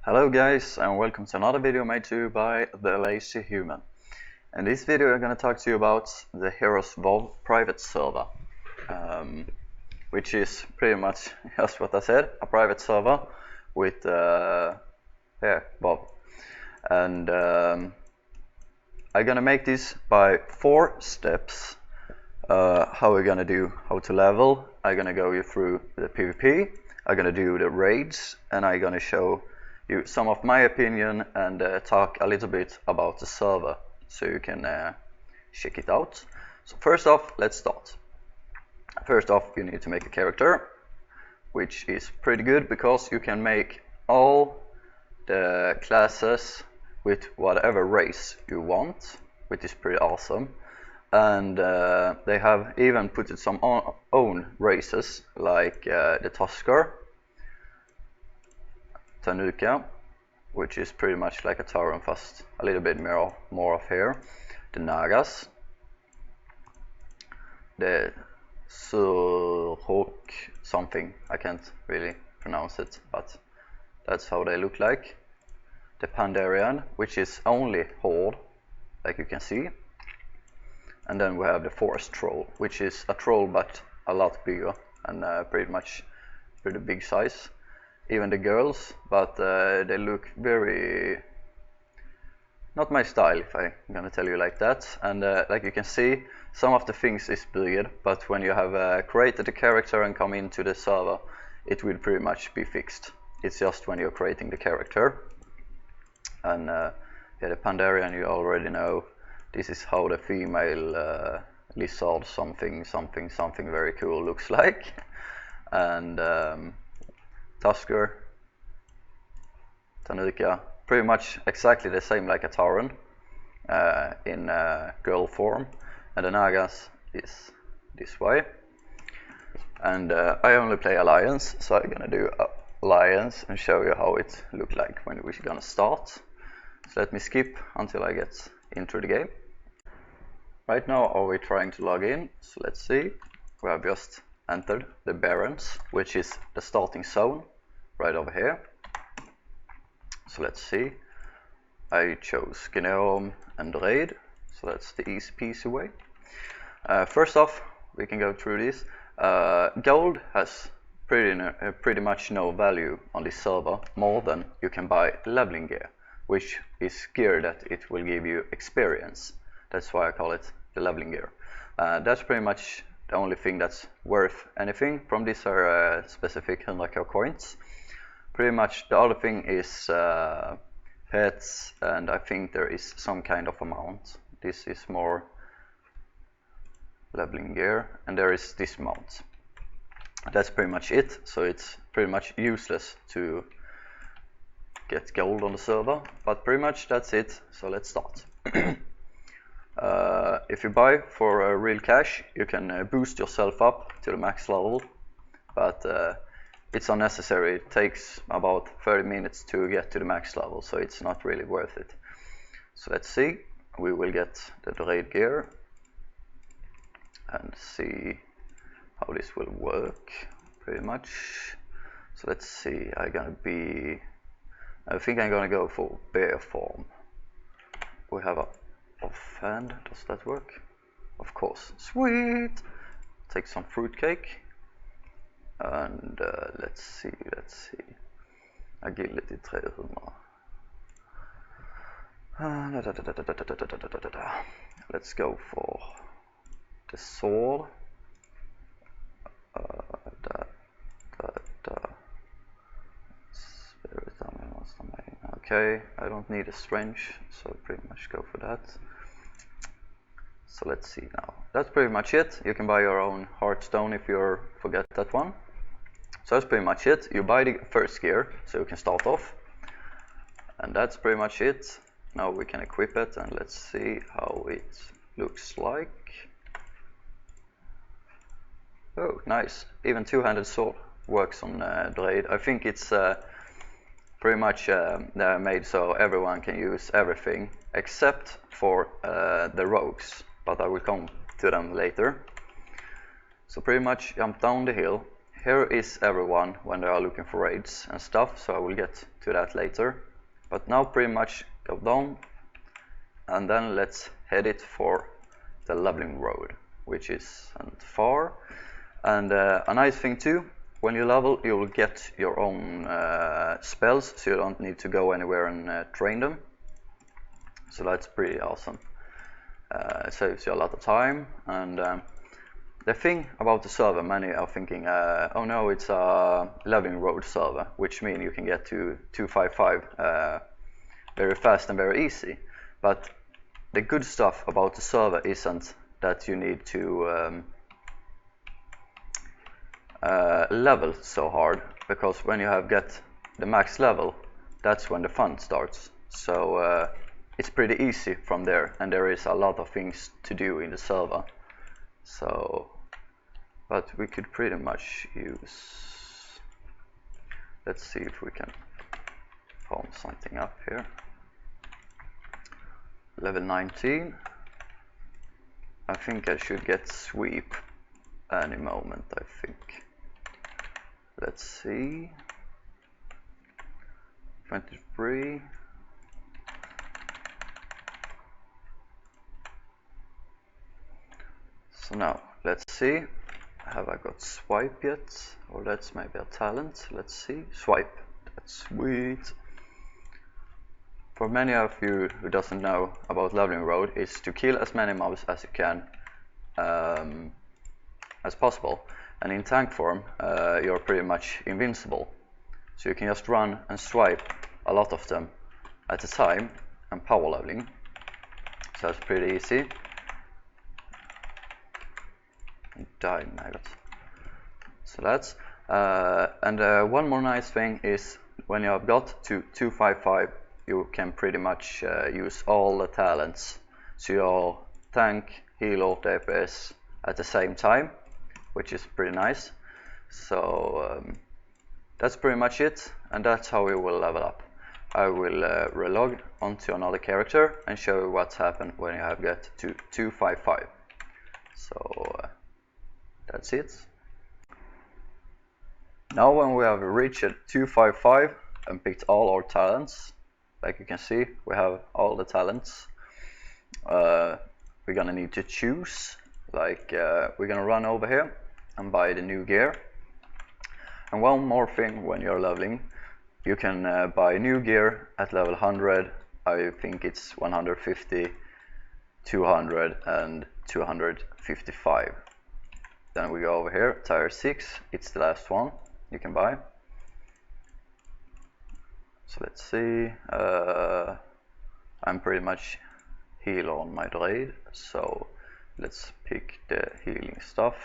Hello guys, and welcome to another video made to you by The Lazy Human. In this video I'm going to talk to you about the herose private server, which is pretty much just what I said, a private server with Bob. And I'm going to make this by 4 steps. How we're going to do how to level. I'm going to go you through the PvP, I'm going to do the raids, and I'm going to show you some of my opinion and talk a little bit about the server so you can check it out. So first off, let's start. First off, you need to make a character, which is pretty good because you can make all the classes with whatever race you want, which is pretty awesome. And they have even put some own races like the Tusker, Tanuka, which is pretty much like a Tauren, fast a little bit more of hair. The Nagas, the Surhok something, I can't really pronounce it, but that's how they look like. The Pandarian, which is only Horde, like you can see. And then we have the Forest Troll, which is a troll but a lot bigger and pretty big size. Even the girls, but they look very not my style, if I'm gonna tell you like that. And like you can see, some of the things is bigger, but when you have created a character and come into the server, it will pretty much be fixed. It's just when you're creating the character. And yeah, the Pandarian you already know. This is how the female lizard something very cool looks like. And Tusker, Tanuka, pretty much exactly the same like a Tauren in girl form, and the Nagas is this way. And I only play Alliance, so I'm gonna do Alliance and show you how it look like when we're gonna start. So let me skip until I get into the game. Right now we're trying to log in, so let's see. We have just entered the Barrens, which is the starting zone right over here. So let's see. I chose Gnome and Raid, so that's the easy peasy way. First off, we can go through this. Gold has pretty much no value on this server, more than you can buy leveling gear, which is gear that it will give you experience. That's why I call it the leveling gear. That's pretty much the only thing that's worth anything from these are specific 100k coins. Pretty much the other thing is pets, and I think there is some kind of amount. This is more leveling gear, and there is this mount. That's pretty much it, so it's pretty much useless to get gold on the server, but pretty much that's it, so let's start. If you buy for real cash, you can boost yourself up to the max level, but it's unnecessary. It takes about 30 minutes to get to the max level, so it's not really worth it. So let's see, we will get the raid gear and see how this will work pretty much. So let's see, I think I'm gonna go for bear form. We have a offhand, does that work? Of course, sweet! Take some fruitcake. And let's see, agility 300. Let's go for the sword. Okay, I don't need a strength, so pretty much go for that. So let's see now. That's pretty much it. You can buy your own Hearthstone if you forget that one. So that's pretty much it. You buy the first gear, so you can start off. And that's pretty much it. Now we can equip it, and let's see how it looks like. Oh, nice. Even two-handed sword works on Raid. I think it's pretty much they're made so everyone can use everything, except for the rogues. But I will come to them later. So pretty much jump down the hill. here is everyone when they are looking for raids and stuff, so I will get to that later. But now pretty much go down, and then let's head it for the leveling road, which isn't far. And a nice thing too, when you level, you will get your own spells, so you don't need to go anywhere and train them. So that's pretty awesome. It saves you a lot of time. And the thing about the server, many are thinking, oh no, it's a leveling road server, which means you can get to 255 very fast and very easy. But the good stuff about the server isn't that you need to level so hard, because when you have get the max level, that's when the fun starts. So it's pretty easy from there, and there is a lot of things to do in the server. So, but we could pretty much use, let's see if we can form something up here. Level 19. I think I should get sweep any moment, I think. Let's see. 23. So now, let's see. Have I got swipe yet? Or that's maybe a talent. Let's see. Swipe. That's sweet. For many of you who doesn't know about leveling road, is to kill as many mobs as you can as possible. And in tank form, you're pretty much invincible. So you can just run and swipe a lot of them at a time and power leveling. So that's pretty easy. Dying maggot. So that's and one more nice thing is when you have got to 255, you can pretty much use all the talents. So your tank, healer, DPS at the same time, which is pretty nice. So that's pretty much it, and that's how we will level up. I will relog onto another character and show you what's happened when you have get to 255. So that's it. Now when we have reached 255 and picked all our talents, like you can see, we have all the talents. We're gonna need to choose, like we're gonna run over here and buy the new gear. And one more thing, when you're leveling, you can buy new gear at level 100. I think it's 150, 200 and 255. Then we go over here, tier 6, it's the last one you can buy. So let's see, I'm pretty much heal on my raid, so let's pick the healing stuff.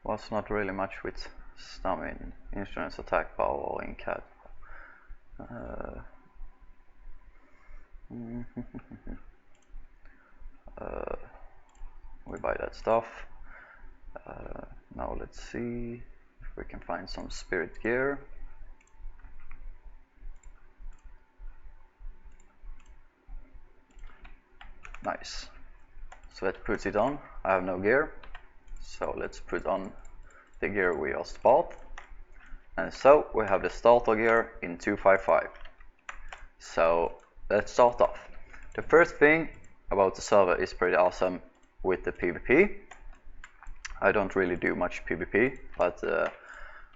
Was not really much with stamina, insurance, attack power, or in cat. We buy that stuff. Now let's see if we can find some spirit gear. Nice. So let's put it on. I have no gear, so let's put on the gear we just bought. And so we have the starter gear in 255. So let's start off. The first thing about the server is pretty awesome with the PvP. I don't really do much PvP, but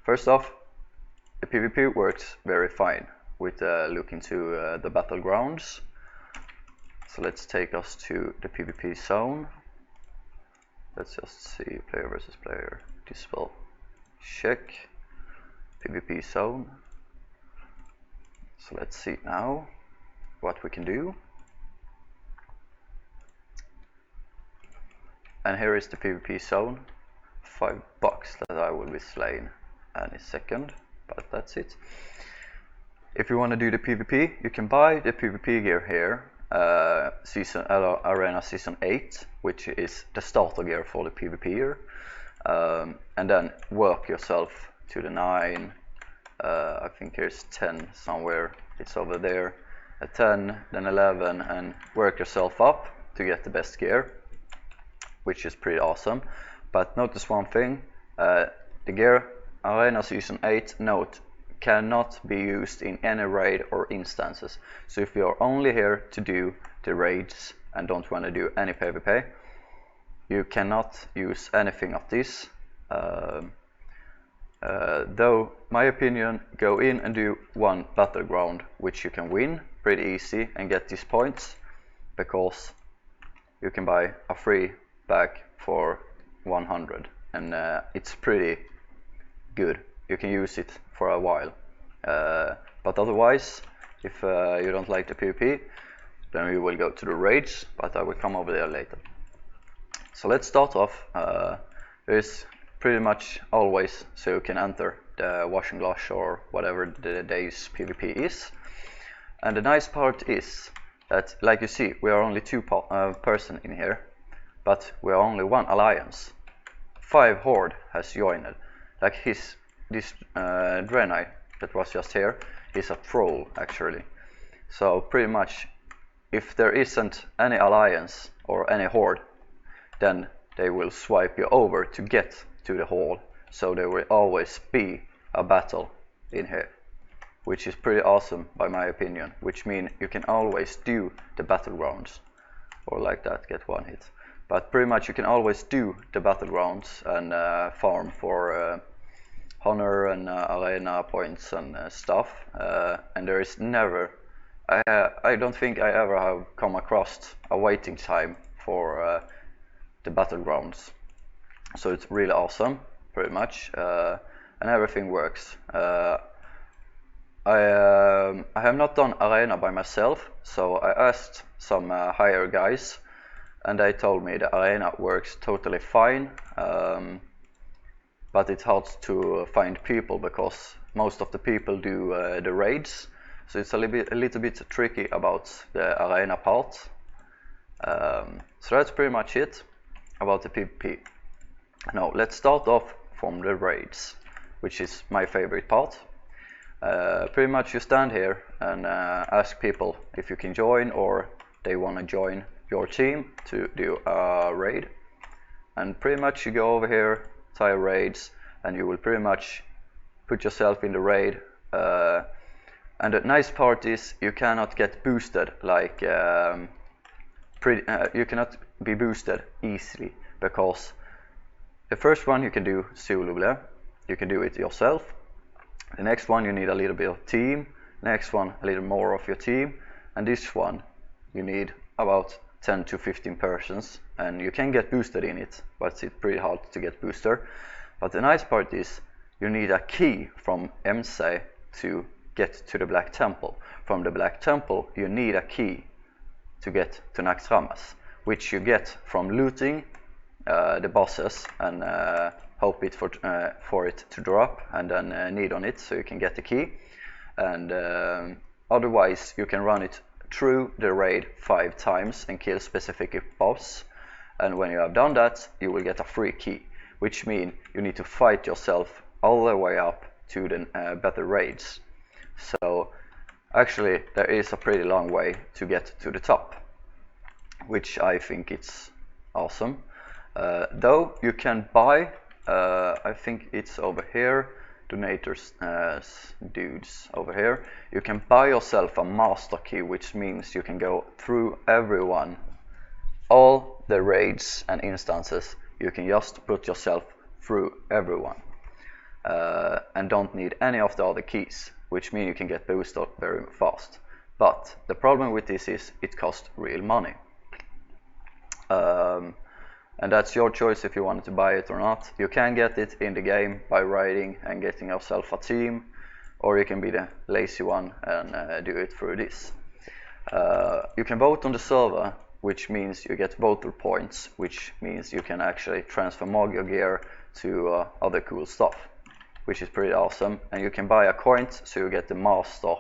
first off, the PvP works very fine with looking to the battlegrounds. So let's take us to the PvP zone. Let's just see, player versus player, dispel, check, PvP zone. So let's see now what we can do. And here is the PvP zone, $5 that I will be slain any second, but that's it. If you want to do the PvP, you can buy the PvP gear here, Arena Season 8, which is the starter gear for the PvP gear, and then work yourself to the 9, I think here's 10 somewhere, it's over there, a 10, then 11, and work yourself up to get the best gear. which is pretty awesome. But notice one thing, the gear Arena Season 8 note cannot be used in any raid or instances. So if you're only here to do the raids and don't want to do any PvP, you cannot use anything of this. Though, my opinion, go in and do one battleground, which you can win pretty easy and get these points, because you can buy a free bag for 100, and it's pretty good. You can use it for a while. But otherwise, if you don't like the PvP, then we will go to the raids, but I will come over there later. So let's start off. There is pretty much always, so you can enter the washing glass or whatever the day's PvP is. And the nice part is that, like you see, we are only two person in here, but we are only one alliance. 5 horde has joined. Like this Draenei that was just here is a troll actually. So pretty much, if there isn't any alliance or any horde, then they will swipe you over to get to the hall. So there will always be a battle in here, which is pretty awesome by my opinion, which means you can always do the battlegrounds, or like that, get one hit. But pretty much you can always do the battlegrounds and farm for honor and arena points and stuff. And there is never, I don't think I ever have come across a waiting time for the battlegrounds. So it's really awesome, pretty much, and everything works. I have not done arena by myself, so I asked some higher guys, and they told me the arena works totally fine, but it's hard to find people because most of the people do the raids, so it's a little bit tricky about the arena part. So that's pretty much it about the PvP. Now let's start off from the raids, which is my favorite part. Pretty much you stand here and ask people if you can join, or they want to join your team to do a raid. And pretty much you go over here, tire raids, and you will pretty much put yourself in the raid. And the nice part is you cannot get boosted like you cannot be boosted easily, because the first one you can do solo, you can do it yourself. The next one you need a little bit of team, next one a little more of your team, and this one you need about 10 to 15 persons, and you can get boosted in it, but it's pretty hard to get booster. But the nice part is you need a key from MC to get to the Black Temple. From the Black Temple you need a key to get to Naxxramas, which you get from looting the bosses and hope it for it to drop, and then need on it so you can get the key. And otherwise you can run it through the raid 5 times and kill specific boss, and when you have done that you will get a free key, which means you need to fight yourself all the way up to the better raids. So actually there is a pretty long way to get to the top, which I think it's awesome. Though you can buy, I think it's over here, donators, dudes over here, you can buy yourself a master key, which means you can go through everyone, all the raids and instances. You can just put yourself through everyone, and don't need any of the other keys, which means you can get boosted very fast. But the problem with this is it costs real money. And that's your choice if you wanted to buy it or not. You can get it in the game by raiding and getting yourself a team, or you can be the lazy one and do it through this. You can vote on the server, which means you get voter points, which means you can actually transfer your gear to other cool stuff, which is pretty awesome. And you can buy a coin, so you get the master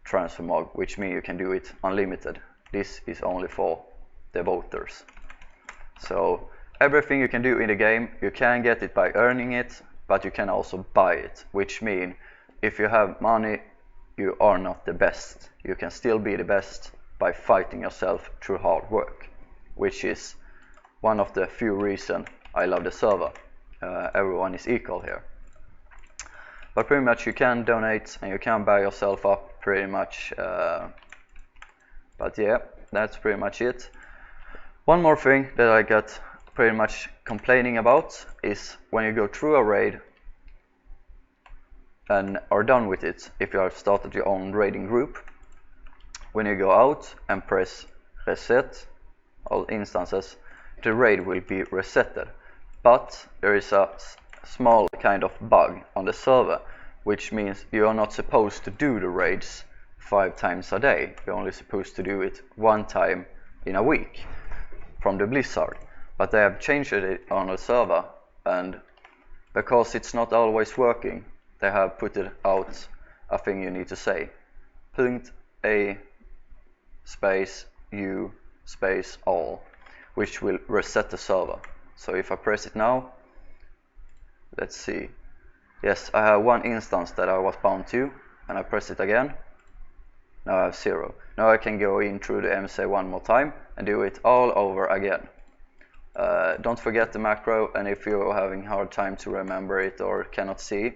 transfer mog, which means you can do it unlimited. This is only for the voters. So everything you can do in the game, you can get it by earning it, but you can also buy it, which means if you have money, you are not the best. You can still be the best by fighting yourself through hard work, which is one of the few reasons I love the server. Everyone is equal here. But pretty much you can donate and you can buy yourself up pretty much. But yeah, that's pretty much it. One more thing that I got pretty much complaining about is when you go through a raid and are done with it, if you have started your own raiding group, when you go out and press reset all instances, the raid will be resetted. But there is a small kind of bug on the server, which means you are not supposed to do the raids 5 times a day. You're only supposed to do it 1 time in a week from the Blizzard. But they have changed it on the server, and because it's not always working, they have put it out a thing you need to say. .a space u space all, which will reset the server. So if I press it now, let's see. Yes, I have 1 instance that I was bound to, and I press it again. Now I have 0. Now I can go in through the MSA one more time and do it all over again. Don't forget the macro, and if you're having hard time to remember it or cannot see,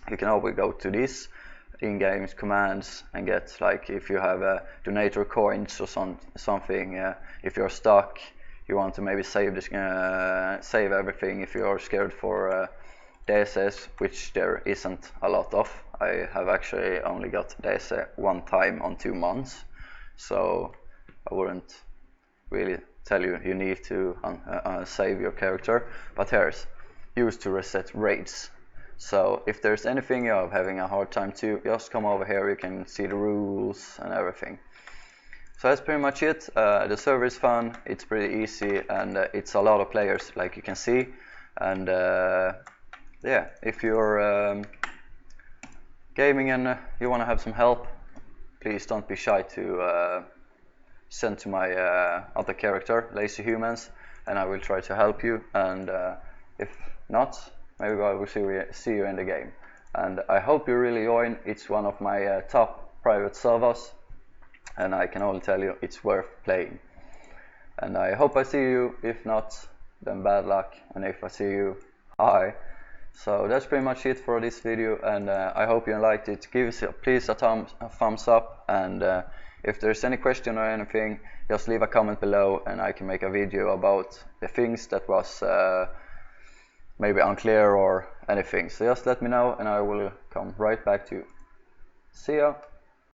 you can always go to this in-game commands and get, like, if you have donator coins or something, if you're stuck, you want to maybe save everything if you're scared for DSS, which there isn't a lot of. I have actually only got DSS 1 time on 2 months, so I wouldn't really tell you need to save your character. But here's used to reset raids. So if there's anything you're having a hard time to, just come over here, you can see the rules and everything. So that's pretty much it. The server is fun, it's pretty easy, and it's a lot of players, like you can see. And yeah, if you're gaming and you want to have some help, please don't be shy to send to my other character, Lazy Humans, and I will try to help you. And if not, maybe I will see you in the game. And I hope you really join. It's one of my top private servers, and I can only tell you it's worth playing. And I hope I see you. If not, then bad luck, and if I see you, hi. So that's pretty much it for this video, and I hope you liked it. Give us please a thumbs up, and if there's any question or anything, just leave a comment below and I can make a video about the things that was maybe unclear or anything. So just let me know and I will come right back to you. See ya!